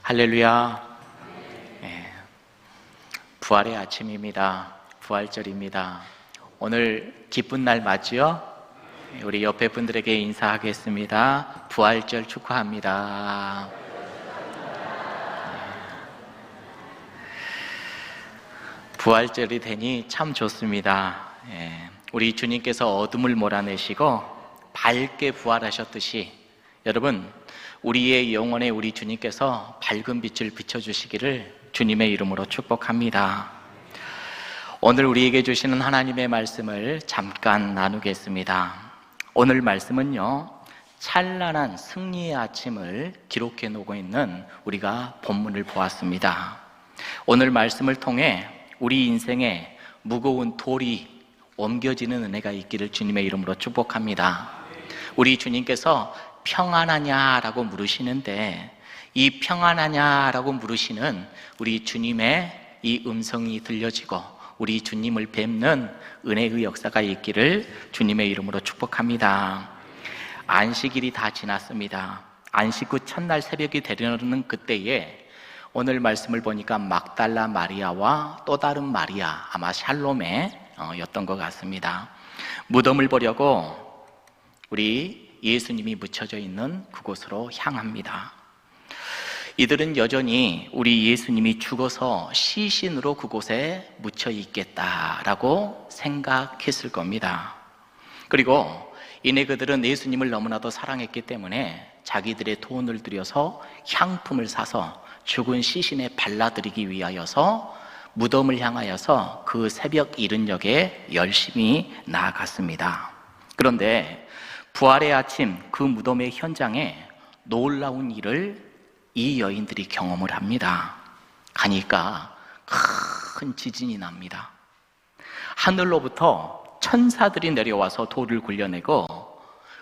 할렐루야. 부활의 아침입니다. 부활절입니다. 오늘 기쁜 날 맞지요? 우리 옆에 분들에게 인사하겠습니다. 부활절 축하합니다. 부활절이 되니 참 좋습니다. 우리 주님께서 어둠을 몰아내시고 밝게 부활하셨듯이 여러분, 우리의 영혼에 우리 주님께서 밝은 빛을 비춰주시기를 주님의 이름으로 축복합니다. 오늘 우리에게 주시는 하나님의 말씀을 잠깐 나누겠습니다. 오늘 말씀은요, 찬란한 승리의 아침을 기록해 놓고 있는 우리가 본문을 보았습니다. 오늘 말씀을 통해 우리 인생에 무거운 돌이 옮겨지는 은혜가 있기를 주님의 이름으로 축복합니다. 우리 주님께서 평안하냐라고 물으시는데, 이 평안하냐라고 물으시는 우리 주님의 이 음성이 들려지고 우리 주님을 뵙는 은혜의 역사가 있기를 주님의 이름으로 축복합니다. 안식일이 다 지났습니다. 안식 후 첫날 새벽이 되려는 그때에 오늘 말씀을 보니까 막달라 마리아와 또 다른 마리아, 아마 샬롬의 였던 것 같습니다. 무덤을 보려고 우리 예수님이 묻혀져 있는 그곳으로 향합니다. 이들은 여전히 우리 예수님이 죽어서 시신으로 그곳에 묻혀 있겠다라고 생각했을 겁니다. 그리고 이내 그들은 예수님을 너무나도 사랑했기 때문에 자기들의 돈을 들여서 향품을 사서 죽은 시신에 발라드리기 위하여서 무덤을 향하여서 그 새벽 이른녘에 열심히 나아갔습니다. 그런데 부활의 아침 그 무덤의 현장에 놀라운 일을 이 여인들이 경험을 합니다. 가니까 큰 지진이 납니다. 하늘로부터 천사들이 내려와서 돌을 굴려내고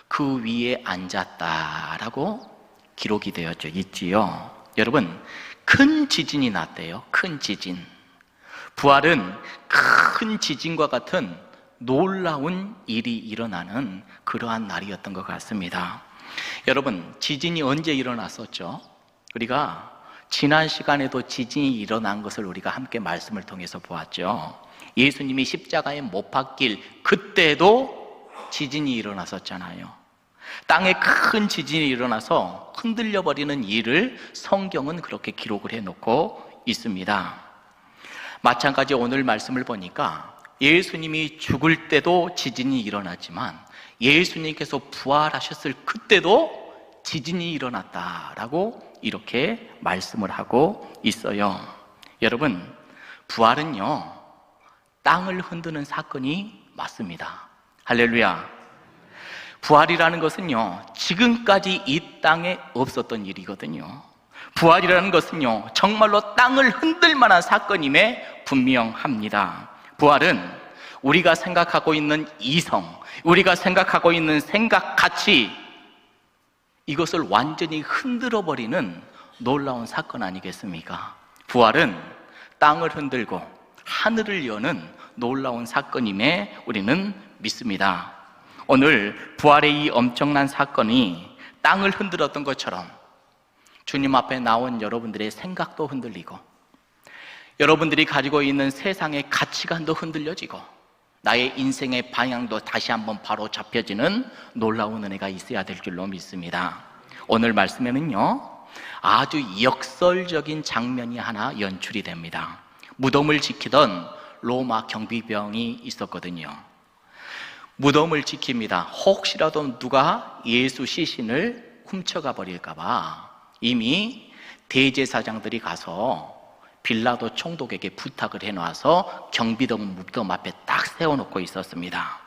그 위에 앉았다라고 기록이 되어져 있지요. 여러분, 큰 지진이 났대요. 큰 지진. 부활은 큰 지진과 같은 놀라운 일이 일어나는 그러한 날이었던 것 같습니다. 여러분, 지진이 언제 일어났었죠? 우리가 지난 시간에도 지진이 일어난 것을 우리가 함께 말씀을 통해서 보았죠. 예수님이 십자가에 못 박힐 그때도 지진이 일어났었잖아요. 땅에 큰 지진이 일어나서 흔들려 버리는 일을 성경은 그렇게 기록을 해놓고 있습니다. 마찬가지 오늘 말씀을 보니까 예수님이 죽을 때도 지진이 일어났지만 예수님께서 부활하셨을 그때도 지진이 일어났다라고 이렇게 말씀을 하고 있어요. 여러분, 부활은요, 땅을 흔드는 사건이 맞습니다. 할렐루야. 부활이라는 것은요, 지금까지 이 땅에 없었던 일이거든요. 부활이라는 것은요, 정말로 땅을 흔들 만한 사건임에 분명합니다. 부활은 우리가 생각하고 있는 이성, 우리가 생각하고 있는 생각, 가치, 이것을 완전히 흔들어 버리는 놀라운 사건 아니겠습니까? 부활은 땅을 흔들고 하늘을 여는 놀라운 사건임에 우리는 믿습니다. 오늘 부활의 이 엄청난 사건이 땅을 흔들었던 것처럼 주님 앞에 나온 여러분들의 생각도 흔들리고 여러분들이 가지고 있는 세상의 가치관도 흔들려지고 나의 인생의 방향도 다시 한번 바로 잡혀지는 놀라운 은혜가 있어야 될 줄로 믿습니다. 오늘 말씀에는요, 아주 역설적인 장면이 하나 연출이 됩니다. 무덤을 지키던 로마 경비병이 있었거든요. 무덤을 지킵니다. 혹시라도 누가 예수 시신을 훔쳐가 버릴까봐 이미 대제사장들이 가서 빌라도 총독에게 부탁을 해놔서 경비병 무덤 앞에 딱 세워놓고 있었습니다.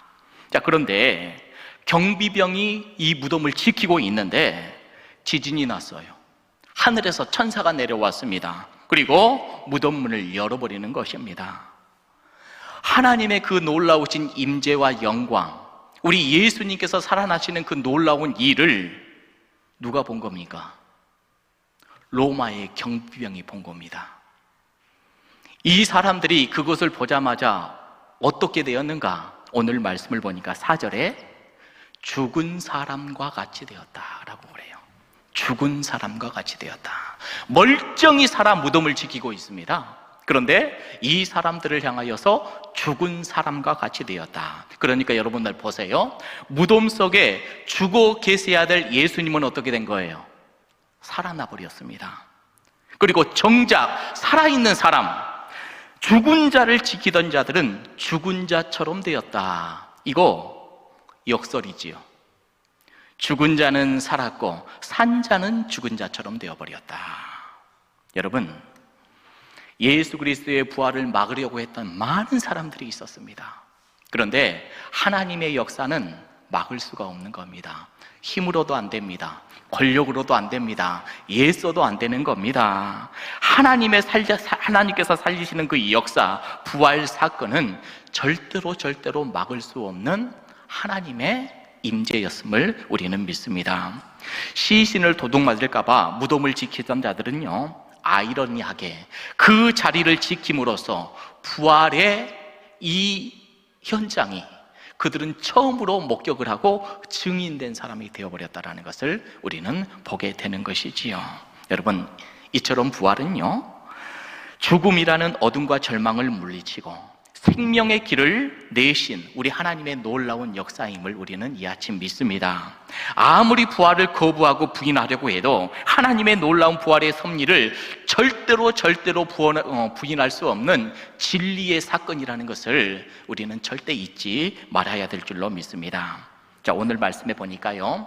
자, 그런데 경비병이 이 무덤을 지키고 있는데 지진이 났어요. 하늘에서 천사가 내려왔습니다. 그리고 무덤 문을 열어버리는 것입니다. 하나님의 그 놀라우신 임재와 영광, 우리 예수님께서 살아나시는 그 놀라운 일을 누가 본 겁니까? 로마의 경비병이 본 겁니다. 이 사람들이 그것을 보자마자 어떻게 되었는가? 오늘 말씀을 보니까 4절에 죽은 사람과 같이 되었다라고 그래요. 죽은 사람과 같이 되었다. 멀쩡히 살아 무덤을 지키고 있습니다. 그런데 이 사람들을 향하여서 죽은 사람과 같이 되었다. 그러니까 여러분들 보세요. 무덤 속에 죽어 계셔야 될 예수님은 어떻게 된 거예요? 살아나 버렸습니다. 그리고 정작 살아있는 사람, 죽은 자를 지키던 자들은 죽은 자처럼 되었다. 이거 역설이지요. 죽은 자는 살았고 산 자는 죽은 자처럼 되어버렸다. 여러분, 예수 그리스도의 부활을 막으려고 했던 많은 사람들이 있었습니다. 그런데 하나님의 역사는 막을 수가 없는 겁니다. 힘으로도 안 됩니다. 권력으로도 안 됩니다. 예써도 안 되는 겁니다. 하나님께서 살리시는 그 역사, 부활 사건은 절대로 막을 수 없는 하나님의 임재였음을 우리는 믿습니다. 시신을 도둑맞을까봐 무덤을 지키던 자들은요, 아이러니하게 그 자리를 지킴으로써 부활의 이 현장이 그들은 처음으로 목격을 하고 증인된 사람이 되어버렸다는 것을 우리는 보게 되는 것이지요. 여러분, 이처럼 부활은요, 죽음이라는 어둠과 절망을 물리치고 생명의 길을 내신 우리 하나님의 놀라운 역사임을 우리는 이 아침 믿습니다. 아무리 부활을 거부하고 부인하려고 해도 하나님의 놀라운 부활의 섭리를 절대로 부인할 수 없는 진리의 사건이라는 것을 우리는 절대 잊지 말아야 될 줄로 믿습니다. 자, 오늘 말씀해 보니까요,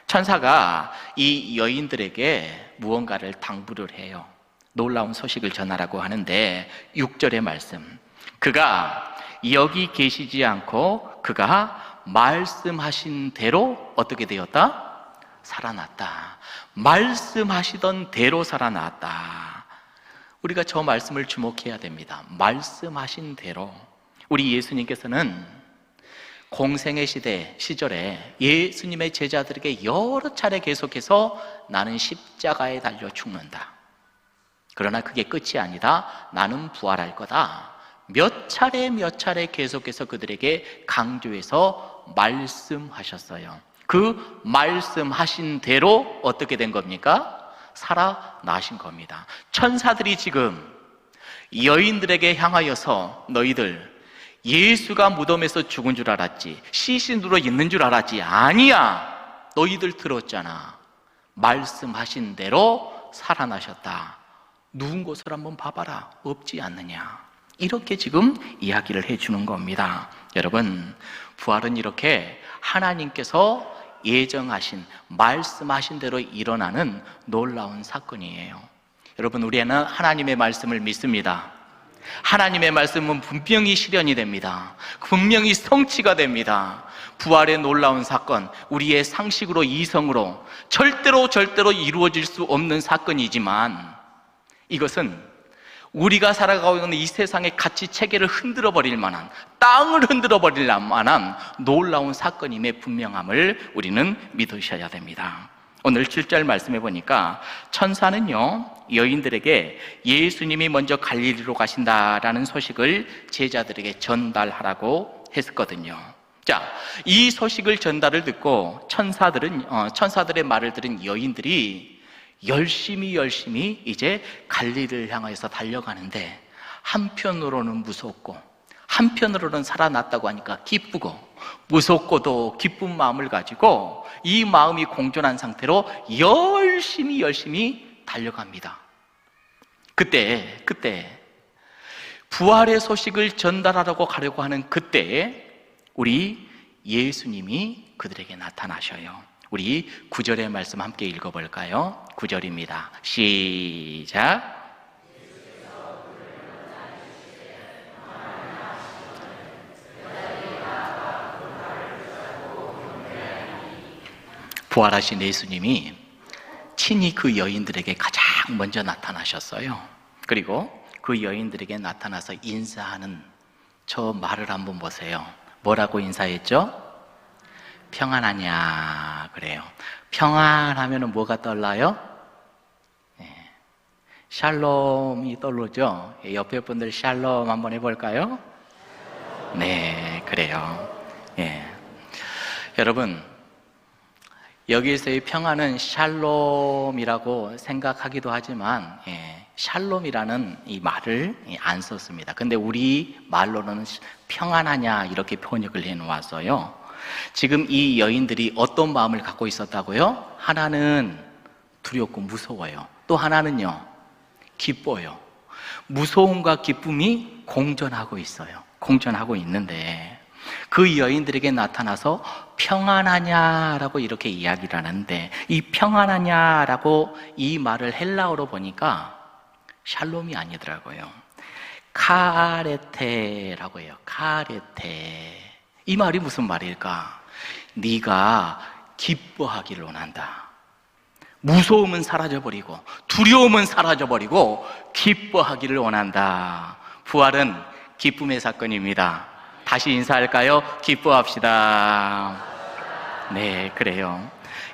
천사가 이 여인들에게 무언가를 당부를 해요. 놀라운 소식을 전하라고 하는데 6절의 말씀, 그가 여기 계시지 않고 그가 말씀하신 대로 어떻게 되었다? 살아났다. 말씀하시던 대로 살아났다. 우리가 저 말씀을 주목해야 됩니다. 말씀하신 대로. 우리 예수님께서는 공생의 시절에 예수님의 제자들에게 여러 차례 계속해서 나는 십자가에 달려 죽는다, 그러나 그게 끝이 아니다, 나는 부활할 거다, 몇 차례 계속해서 그들에게 강조해서 말씀하셨어요. 그 말씀하신 대로 어떻게 된 겁니까? 살아나신 겁니다. 천사들이 지금 여인들에게 향하여서 너희들 예수가 무덤에서 죽은 줄 알았지, 시신으로 있는 줄 알았지, 아니야, 너희들 들었잖아, 말씀하신 대로 살아나셨다, 누운 곳을 한번 봐봐라, 없지 않느냐, 이렇게 지금 이야기를 해주는 겁니다. 여러분, 부활은 이렇게 하나님께서 예정하신, 말씀하신 대로 일어나는 놀라운 사건이에요. 여러분, 우리는 하나님의 말씀을 믿습니다. 하나님의 말씀은 분명히 실현이 됩니다. 분명히 성취가 됩니다. 부활의 놀라운 사건, 우리의 상식으로, 이성으로 절대로 이루어질 수 없는 사건이지만 이것은 우리가 살아가고 있는 이 세상의 가치 체계를 흔들어 버릴 만한, 땅을 흔들어 버릴 만한 놀라운 사건임의 분명함을 우리는 믿으셔야 됩니다. 오늘 7절 말씀해 보니까 천사는요, 여인들에게 예수님이 먼저 갈릴리로 가신다라는 소식을 제자들에게 전달하라고 했었거든요. 자, 이 소식을 전달을 듣고 천사들의 말을 들은 여인들이 열심히 이제 갈릴리를 향해서 달려가는데, 한편으로는 무섭고 한편으로는 살아났다고 하니까 기쁘고, 무섭고도 기쁜 마음을 가지고 이 마음이 공존한 상태로 열심히 달려갑니다. 그때 부활의 소식을 전달하려고 가려고 하는 그때에 우리 예수님이 그들에게 나타나셔요. 우리 9절의 말씀 함께 읽어볼까요? 9절입니다. 시작. 부활하신 예수님이 친히 그 여인들에게 가장 먼저 나타나셨어요. 그리고 그 여인들에게 나타나서 인사하는 저 말을 한번 보세요. 뭐라고 인사했죠? 평안하냐 그래요. 평안하면 뭐가 떠올라요? 네. 샬롬이 떠오르죠? 옆에 분들 샬롬 한번 해볼까요? 네, 그래요. 예. 여러분, 여기에서의 평안은 샬롬이라고 생각하기도 하지만 샬롬이라는 이 말을 안 썼습니다. 근데 우리 말로는 평안하냐 이렇게 번역을 해놓았어요. 지금 이 여인들이 어떤 마음을 갖고 있었다고요? 하나는 두렵고 무서워요. 또 하나는요, 기뻐요. 무서움과 기쁨이 공존하고 있어요. 공존하고 있는데 그 여인들에게 나타나서 평안하냐라고 이렇게 이야기를 하는데, 이 평안하냐라고 이 말을 헬라어로 보니까 샬롬이 아니더라고요. 카레테라고 해요. 카레테. 이 말이 무슨 말일까? 네가 기뻐하기를 원한다. 무서움은 사라져버리고 두려움은 사라져버리고 기뻐하기를 원한다. 부활은 기쁨의 사건입니다. 다시 인사할까요? 기뻐합시다. 네, 그래요.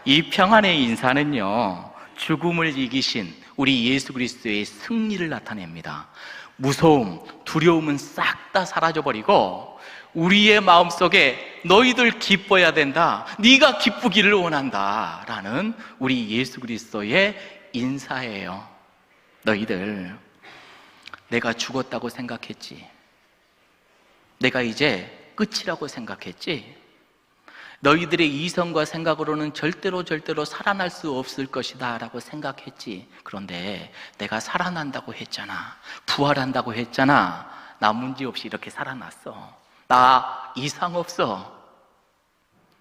이 평안의 인사는요, 죽음을 이기신 우리 예수 그리스도의 승리를 나타냅니다. 무서움, 두려움은 싹 다 사라져버리고 우리의 마음속에 너희들 기뻐해야 된다, 네가 기쁘기를 원한다 라는 우리 예수 그리스도의 인사예요. 너희들, 내가 죽었다고 생각했지? 내가 이제 끝이라고 생각했지? 너희들의 이성과 생각으로는 절대로 살아날 수 없을 것이다 라고 생각했지? 그런데 내가 살아난다고 했잖아. 부활한다고 했잖아. 나 문제없이 이렇게 살아났어. 나 이상 없어.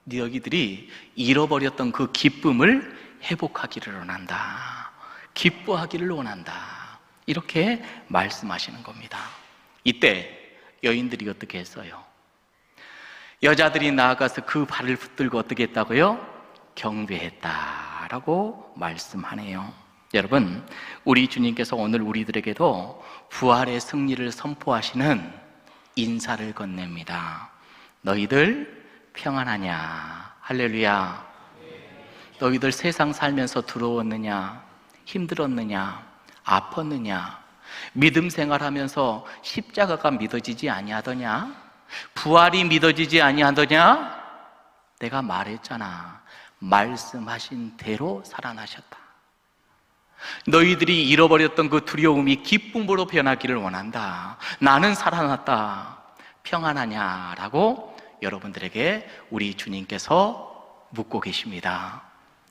너희들이 잃어버렸던 그 기쁨을 회복하기를 원한다. 기뻐하기를 원한다. 이렇게 말씀하시는 겁니다. 이때 여인들이 어떻게 했어요? 여자들이 나아가서 그 발을 붙들고 어떻게 했다고요? 경배했다라고 말씀하네요. 여러분, 우리 주님께서 오늘 우리들에게도 부활의 승리를 선포하시는 인사를 건넵니다. 너희들 평안하냐? 할렐루야. 너희들 세상 살면서 두려웠느냐? 힘들었느냐? 아팠느냐? 믿음 생활하면서 십자가가 믿어지지 아니하더냐? 부활이 믿어지지 아니하더냐? 내가 말했잖아. 말씀하신 대로 살아나셨다. 너희들이 잃어버렸던 그 두려움이 기쁨으로 변하기를 원한다. 나는 살아났다. 평안하냐라고 여러분들에게 우리 주님께서 묻고 계십니다.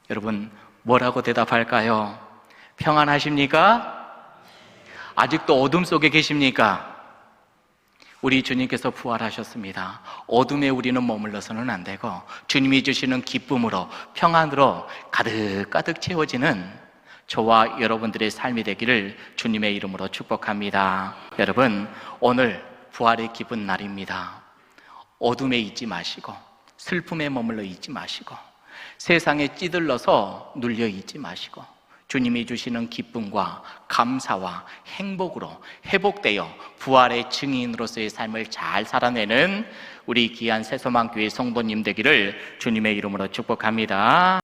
여러분, 뭐라고 대답할까요? 평안하십니까? 아직도 어둠 속에 계십니까? 우리 주님께서 부활하셨습니다. 어둠에 우리는 머물러서는 안 되고 주님이 주시는 기쁨으로, 평안으로 가득가득 채워지는 저와 여러분들의 삶이 되기를 주님의 이름으로 축복합니다. 여러분, 오늘 부활의 기쁜 날입니다. 어둠에 있지 마시고 슬픔에 머물러 있지 마시고 세상에 찌들러서 눌려 있지 마시고 주님이 주시는 기쁨과 감사와 행복으로 회복되어 부활의 증인으로서의 삶을 잘 살아내는 우리 귀한 새소망교회 성도님 되기를 주님의 이름으로 축복합니다.